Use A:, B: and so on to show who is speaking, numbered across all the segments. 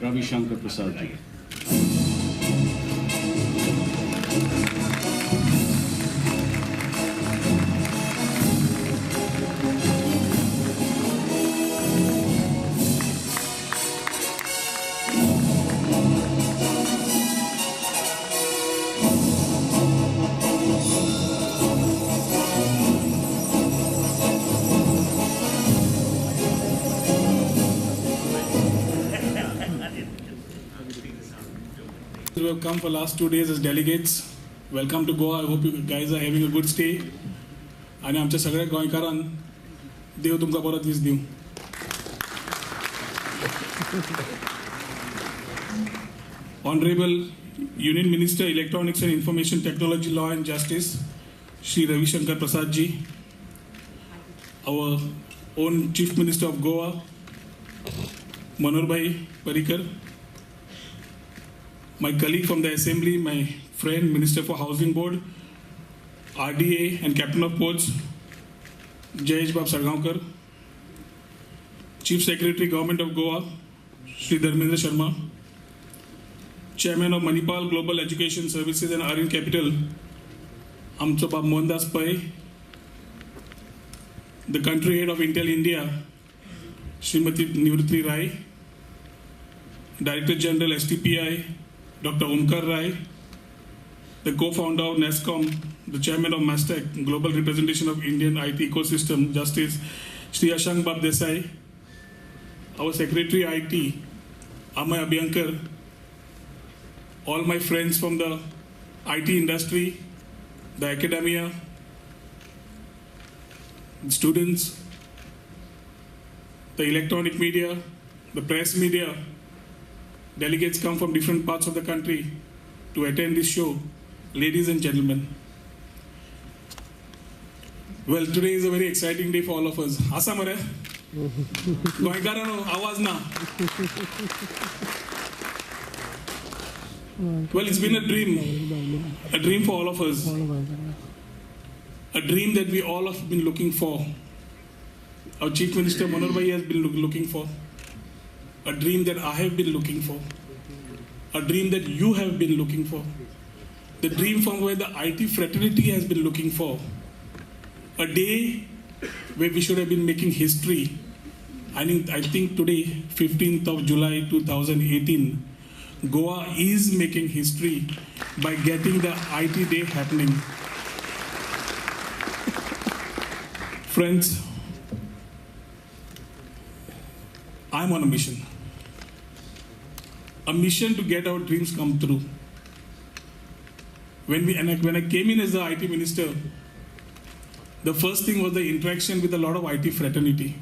A: Ravi Shankar Prasad ji.
B: We have come for last 2 days as delegates. Welcome to Goa. I hope you guys are having a good stay. आणि आमच्या सगळ्या गोंयकारांक देव तुमकां बरो दीस दिवं. Honorable Union Minister Electronics and Information Technology, Law and Justice, Shri Ravi Shankar Prasad ji, our own Chief Minister of Goa, Manor Bhai Parrikar, my colleague from the Assembly, my friend, Minister for Housing Board, RDA and Captain of Ports, Jayesh Bab Sargaonkar, Chief Secretary, Government of Goa, Shri Dharmendra Sharma, Chairman of Manipal Global Education Services and Aryan Capital, Amcho Bab Mohandas Pai, the country head of Intel India, Srimati Nivruti Rai, Director General STPI, Dr. Omkar Rai, the co-founder of NESCOM, the chairman of MASTEC, Global Representation of Indian IT Ecosystem, Justice, Shri Ashank Bab Desai, our Secretary IT, Amay Abhyankar, all my friends from the IT industry, the academia, the students, the electronic media, the press media. Delegates come from different parts of the country to attend this show. Ladies and gentlemen, well, today is a very exciting day for all of us. Asa mare? Goinkarano, awaz na. Well, it's been a dream for all of us. A dream that we all have been looking for. Our Chief Minister Manor Bhai has been looking for. A dream that I have been looking for. A dream that you have been looking for. The dream from where the IT fraternity has been looking for. A day where we should have been making history. I think today, 15th of July 2018, Goa is making history by getting the IT day happening. Friends, I'm on a mission. A mission to get our dreams come true. When I came in as the IT minister, the first thing was the interaction with a lot of IT fraternity.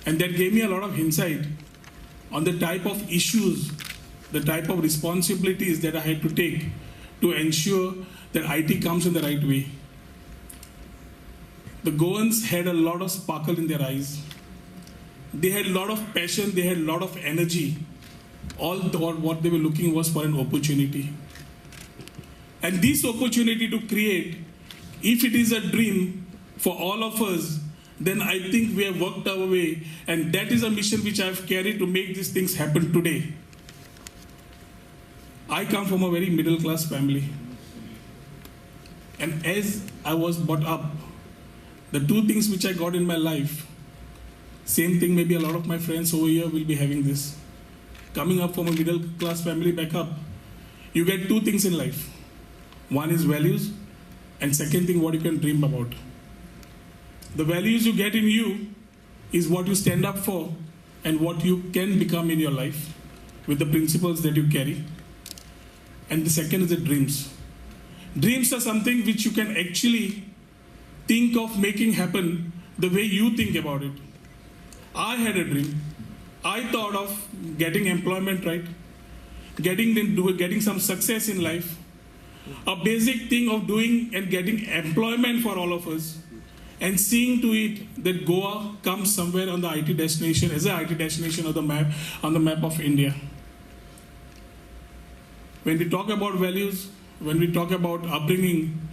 B: And that gave me a lot of insight on the type of issues, the type of responsibilities that I had to take to ensure that IT comes in the right way. The Goans had a lot of sparkle in their eyes. They had a lot of passion, they had a lot of energy. All what they were looking was for an opportunity. And this opportunity to create, if it is a dream for all of us, then I think we have worked our way. And that is a mission which I have carried to make these things happen today. I come from a very middle class family. And as I was brought up, the two things which I got in my life, same thing maybe a lot of my friends over here will be having this. Coming up from a middle class family back up, you get two things in life. One is values, and second thing, what you can dream about. The values you get in you is what you stand up for and what you can become in your life with the principles that you carry. And the second is the dreams. Dreams are something which you can actually think of making happen the way you think about it. I had a dream. I thought of getting employment right, getting some success in life, a basic thing of doing and getting employment for all of us, and seeing to it that Goa comes somewhere on the IT destination, as an IT destination on the map of India. When we talk about values, when we talk about upbringing,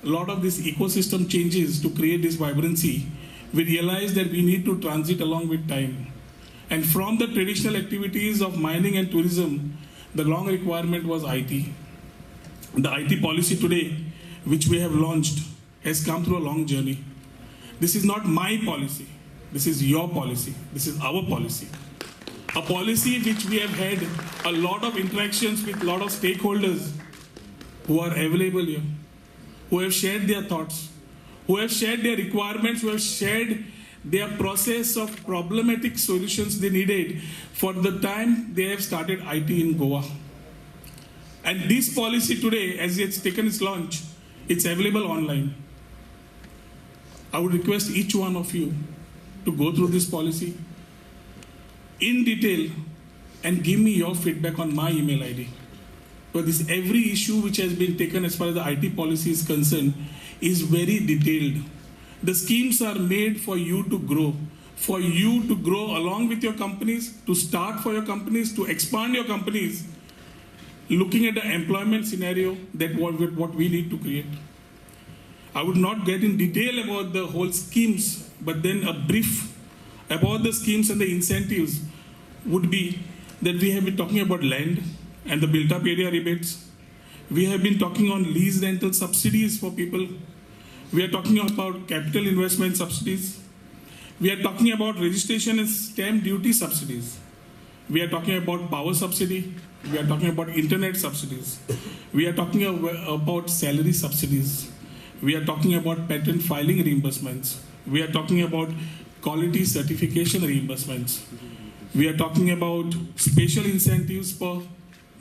B: a lot of this ecosystem changes to create this vibrancy. We realize that we need to transit along with time. And from the traditional activities of mining and tourism, the long requirement was IT. The IT policy today, which we have launched, has come through a long journey. This is not my policy. This is your policy. This is our policy. A policy which we have had a lot of interactions with a lot of stakeholders who are available here, who have shared their thoughts, who have shared their requirements, who have shared their process of problematic solutions they needed for the time they have started IT in Goa. And this policy today, as it's taken its launch, it's available online. I would request each one of you to go through this policy in detail and give me your feedback on my email ID. But this every issue which has been taken as far as the IT policy is concerned is very detailed. The schemes are made for you to grow along with your companies, to start for your companies, to expand your companies, looking at the employment scenario that what we need to create. I would not get in detail about the whole schemes, but then a brief about the schemes and the incentives would be that we have been talking about land and the built-up area rebates. We have been talking on lease rental subsidies for people. We are talking about capital investment subsidies. We are talking about registration and stamp duty subsidies. We are talking about power subsidy. We are talking about internet subsidies. We are talking about salary subsidies. We are talking about patent filing reimbursements. We are talking about quality certification reimbursements. We are talking about special incentives for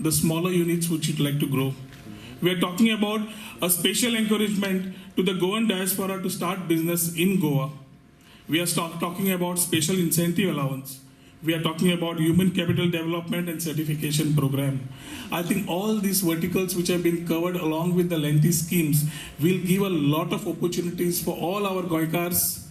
B: the smaller units which would like to grow. We are talking about a special encouragement to the Goan diaspora to start business in Goa. We are talking about special incentive allowance. We are talking about human capital development and certification program. I think all these verticals which have been covered along with the lengthy schemes will give a lot of opportunities for all our Goikars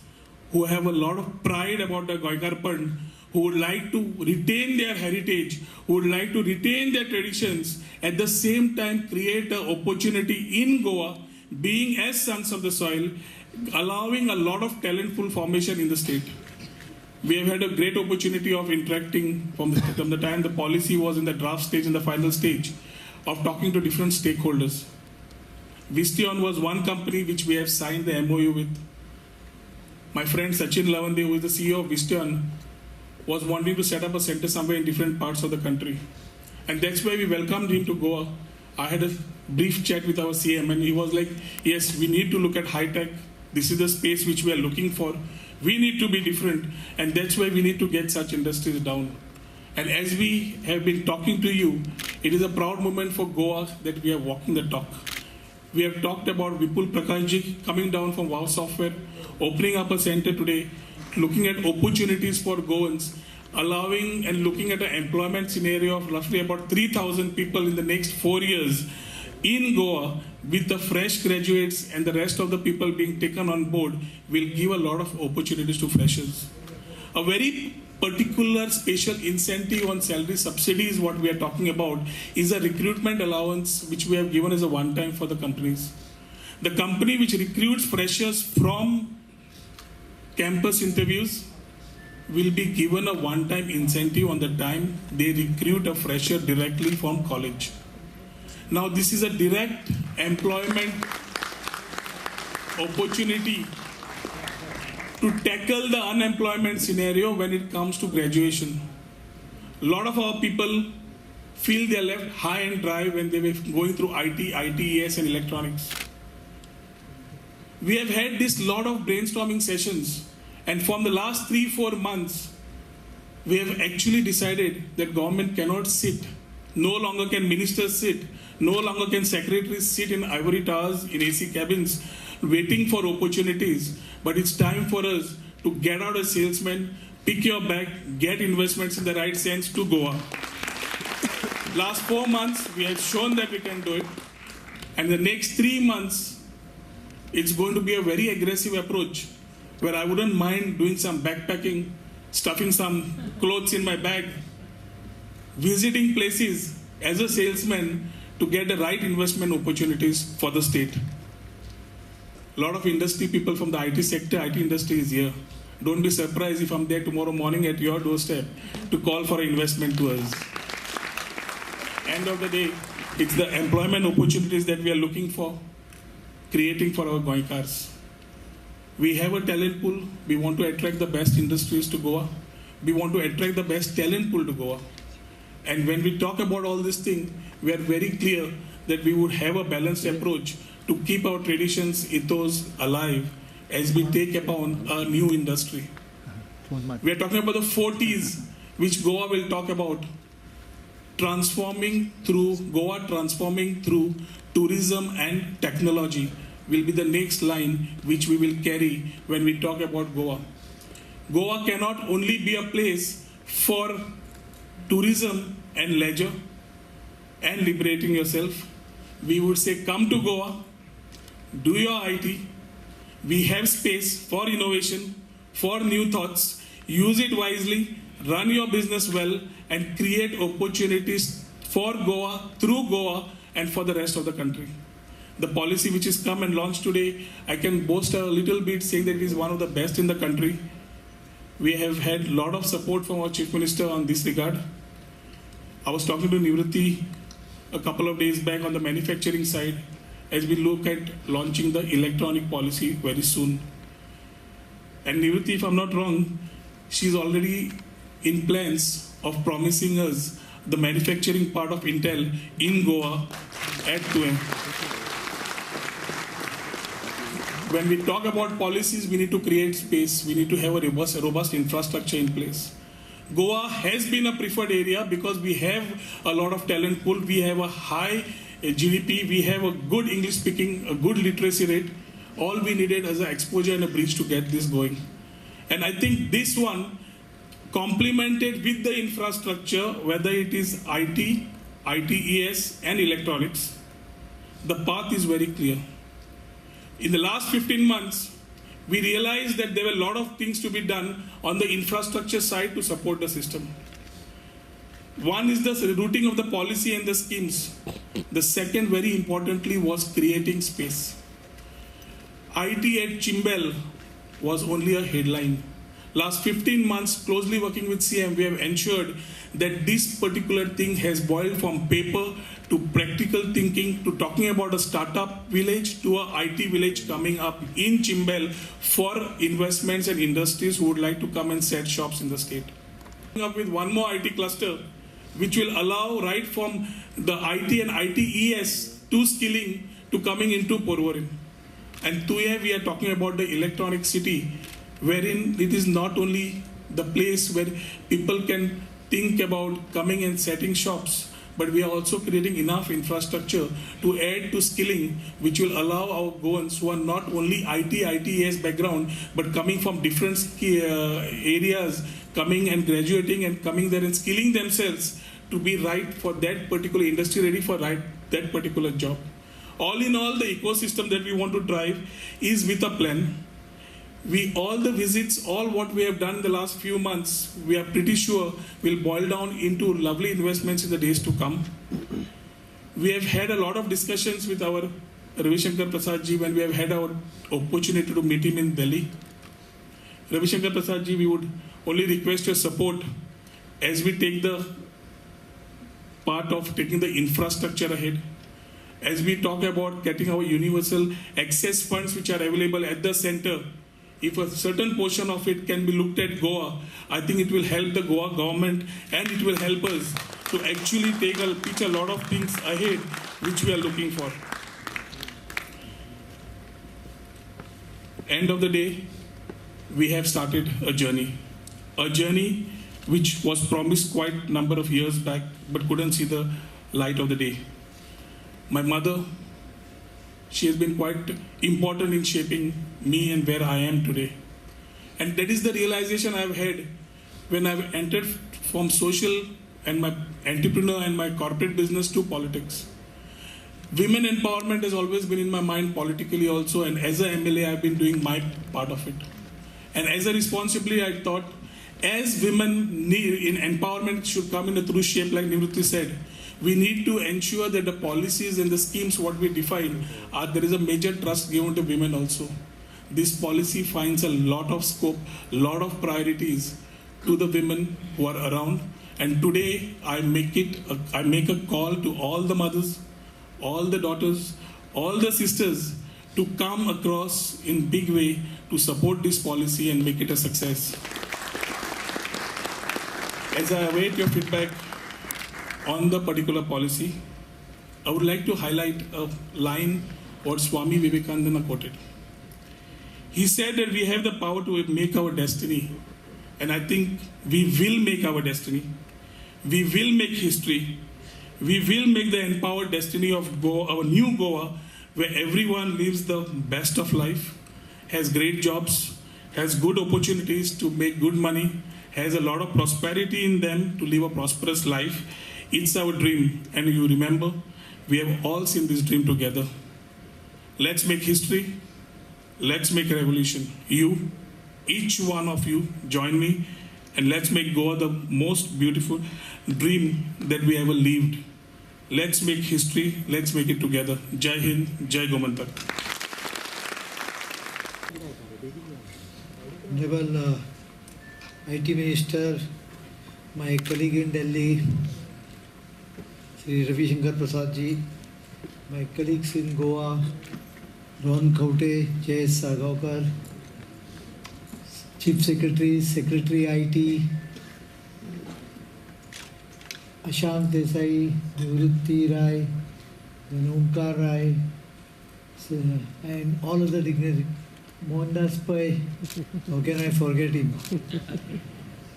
B: who have a lot of pride about the Goikarpan, who would like to retain their heritage, who would like to retain their traditions, at the same time create an opportunity in Goa, being as sons of the soil, allowing a lot of talentful formation in the state. We have had a great opportunity of interacting from the time the policy was in the draft stage and the final stage, of talking to different stakeholders. Vistion was one company which we have signed the MOU with. My friend Sachin Lavande, who is the CEO of Vistion, was wanting to set up a center somewhere in different parts of the country. And that's why we welcomed him to Goa. I had a brief chat with our CM and he was like, yes, we need to look at high tech. This is the space which we are looking for. We need to be different. And that's why we need to get such industries down. And as we have been talking to you, it is a proud moment for Goa that we are walking the talk. We have talked about Vipul Prakashji coming down from Wow Software, opening up a center today, looking at opportunities for Goans, allowing and looking at an employment scenario of roughly about 3,000 people in the next 4 years in Goa, with the fresh graduates and the rest of the people being taken on board, will give a lot of opportunities to freshers. A very particular special incentive on salary subsidies, what we are talking about, is a recruitment allowance which we have given as a one-time for the companies. The company which recruits freshers from campus interviews will be given a one-time incentive on the time they recruit a fresher directly from college. Now this is a direct employment opportunity to tackle the unemployment scenario when it comes to graduation. A lot of our people feel they are left high and dry when they were going through IT, ITES and electronics. We have had this lot of brainstorming sessions, and from the last 3-4 months, we have actually decided that government cannot sit, no longer can ministers sit, no longer can secretaries sit in ivory towers, in AC cabins, waiting for opportunities. But it's time for us to get out as salesmen, pick your bag, get investments in the right sense to Goa. Last 4 months, we have shown that we can do it. And the next 3 months, it's going to be a very aggressive approach, where I wouldn't mind doing some backpacking, stuffing some clothes in my bag, visiting places as a salesman to get the right investment opportunities for the state. A lot of industry people from the IT sector, IT industry is here. Don't be surprised if I'm there tomorrow morning at your doorstep to call for an investment to us. End of the day, it's the employment opportunities that we are looking for, creating for our Goinkars. We have a talent pool. We want to attract the best industries to Goa. We want to attract the best talent pool to Goa. And when we talk about all this thing, we are very clear that we would have a balanced approach to keep our traditions, ethos alive as we take upon a new industry. We are talking about the 40s, which Goa will talk about. Transforming through tourism and technology will be the next line which we will carry when we talk about Goa. Goa cannot only be a place for tourism and leisure and liberating yourself. We would say, come to Goa, do your IT. We have space for innovation, for new thoughts. Use it wisely, run your business well, and create opportunities for Goa, through Goa, and for the rest of the country. The policy which is come and launched today, I can boast a little bit saying that it is one of the best in the country. We have had a lot of support from our Chief Minister on this regard. I was talking to Nivritti a couple of days back on the manufacturing side as we look at launching the electronic policy very soon. And Nivritti, if I'm not wrong, she's already in plans of promising us the manufacturing part of Intel in Goa at 2M. When we talk about policies, we need to create space. We need to have a robust infrastructure in place. Goa has been a preferred area because we have a lot of talent pool. We have a high GDP. We have a good English speaking, a good literacy rate. All we needed is an exposure and a bridge to get this going. And I think this one, complemented with the infrastructure, whether it is IT, ITES, and electronics, the path is very clear. In the last 15 months, we realized that there were a lot of things to be done on the infrastructure side to support the system. One is the routing of the policy and the schemes. The second, very importantly, was creating space. IT at Chimbel was only a headline. Last 15 months, closely working with CM, we have ensured that this particular thing has boiled from paper to practical thinking to talking about a startup village to a IT village coming up in Chimbel for investments and industries who would like to come and set shops in the state. Coming up with one more IT cluster, which will allow right from the IT and ITES to skilling to coming into Porvorim. And today we are talking about the electronic city, wherein it is not only the place where people can think about coming and setting shops, but we are also creating enough infrastructure to add to skilling, which will allow our Goans who are not only IT, ITES background, but coming from different areas, coming and graduating and coming there and skilling themselves to be right for that particular industry, ready for that particular job. All in all, the ecosystem that we want to drive is with a plan. All the visits, all what we have done in the last few months, we are pretty sure will boil down into lovely investments in the days to come. We have had a lot of discussions with our Ravi Shankar Prasad ji when we have had our opportunity to meet him in Delhi. Ravi Shankar Prasad ji, we would only request your support as we take the part of taking the infrastructure ahead. As we talk about getting our universal access funds which are available at the center, if a certain portion of it can be looked at Goa, I think it will help the Goa government and it will help us to actually pitch a lot of things ahead which we are looking for. End of the day, we have started a journey which was promised quite a number of years back but couldn't see the light of the day. My mother, she has been quite important in shaping me and where I am today. And that is the realization I've had when I've entered from social and my entrepreneur and my corporate business to politics. Women empowerment has always been in my mind politically also, and as an MLA, I've been doing my part of it. And as a responsibility, I thought, as women in empowerment should come in a true shape, like Nivritti said, we need to ensure that the policies and the schemes what we define, there is a major trust given to women also. this policy finds a lot of scope, lot of priorities to the women who are around. And today I make a call to all the mothers, all the daughters, all the sisters to come across in big way to support this policy and make it a success. As I await your feedback on the particular policy, I would like to highlight a line what Swami Vivekananda quoted. He said that we have the power to make our destiny, and I think we will make our destiny. We will make history. We will make the empowered destiny of Goa, our new Goa, where everyone lives the best of life, has great jobs, has good opportunities to make good money, has a lot of prosperity in them to live a prosperous life. It's our dream, and you remember, we have all seen this dream together. Let's make history. Let's make a revolution. You, each one of you, join me, and let's make Goa the most beautiful dream that we ever lived. Let's make history. Let's make it together. Jai Hind, Jai Gomantak.
C: Honorable IT Minister, my colleague in Delhi, Sri Ravi Shankar Prasad ji, my colleagues in Goa, Ron Kaute, J.S. Sargaokar, Chief Secretary, Secretary IT, Ashank Desai, Nivrutti Rai, then Omkar Rai, and all other dignitaries. Mohandas Pai, how can I forget him?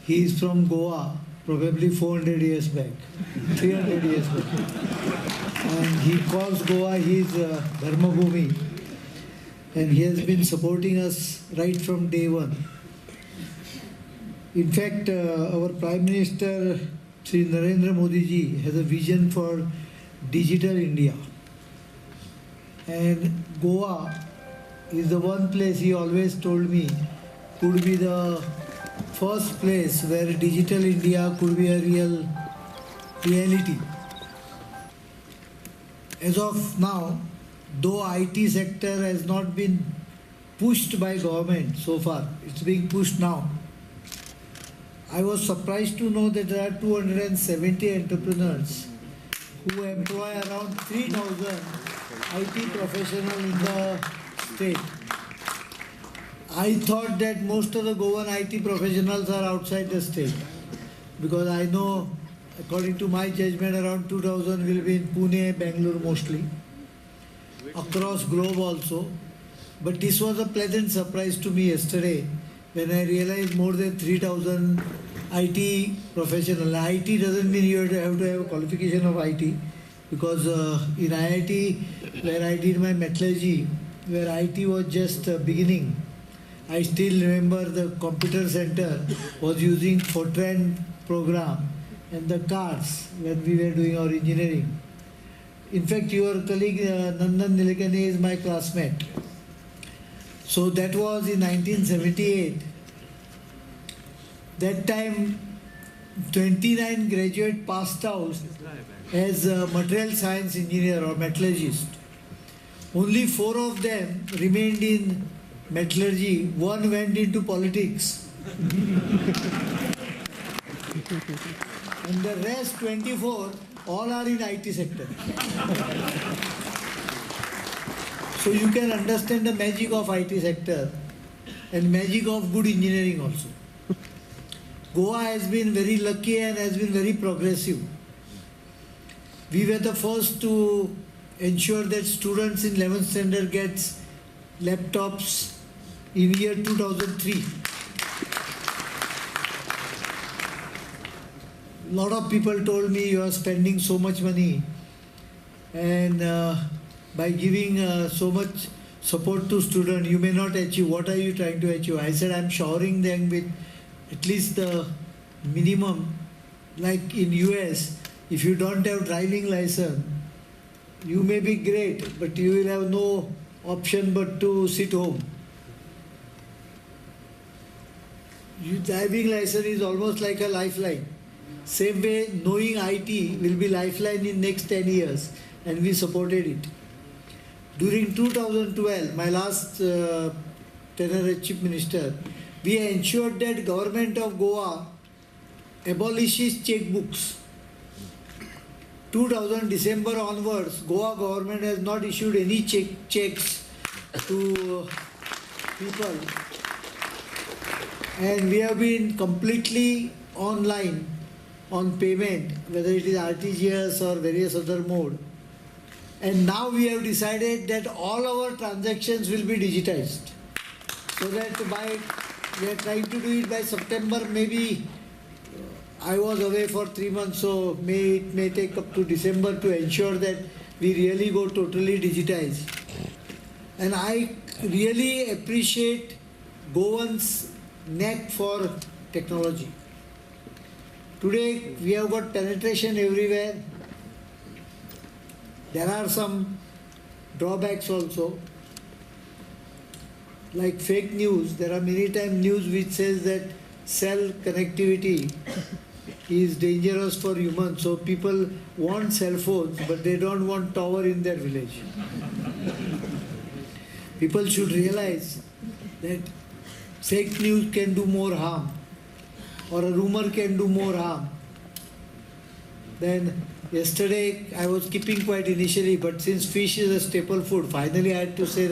C: He is from Goa, probably 400 years back, 300 years back. And he calls Goa his Dharma Bhumi. And he has been supporting us right from day one. In fact, our Prime Minister, Sri Narendra Modi ji, has a vision for digital India. And Goa is the one place he always told me could be the first place where digital India could be a real reality. As of now, though IT sector has not been pushed by government so far, it's being pushed now. I was surprised to know that there are 270 entrepreneurs who employ around 3,000 IT professionals in the state. I thought that most of the Goan IT professionals are outside the state, because I know, according to my judgment, around 2,000 will be in Pune, Bangalore mostly, across globe also. But this was a pleasant surprise to me yesterday when I realized more than 3,000 IT professionals. IT doesn't mean you have to have a qualification of IT, because in IIT, where I did my metallurgy, where IT was just beginning, I still remember the computer center was using Fortran program and the cards when we were doing our engineering. In fact, your colleague Nandan Nilekani is my classmate. So that was in 1978. That time, 29 graduates passed out as a material science engineer or metallurgist. Only 4 of them remained in metallurgy. 1 went into politics. And the rest 24, all are in IT sector. So you can understand the magic of IT sector and magic of good engineering also. Goa has been very lucky and has been very progressive. We were the first to ensure that students in 11th standard gets laptops in year 2003. A lot of people told me you are spending so much money, and by giving so much support to students you may not achieve. What are you trying to achieve? I said I am showering them with at least the minimum. Like in US, if you don't have driving license, you may be great, but you will have no option but to sit home. Driving license is almost like a lifeline. Same way, knowing IT will be lifeline in next 10 years, and we supported it. During 2012, my last tenure as Chief Minister, we ensured that government of Goa abolishes checkbooks. 2000 December onwards, Goa government has not issued any checks to people, and we have been completely online on payment, whether it is RTGS or various other mode. And now we have decided that all our transactions will be digitized, so that we are trying to do it by September. Maybe I was away for 3 months, so it may take up to December to ensure that we really go totally digitized. And I really appreciate Goan's knack for technology. Today we have got penetration everywhere. There are some drawbacks also, like fake news. There are many times news which says that cell connectivity is dangerous for humans. So people want cell phones, but they don't want tower in their village. People should realize that fake news can do more harm, or a rumor can do more harm. Then yesterday I was keeping quiet initially, but since fish is a staple food, finally I had to say that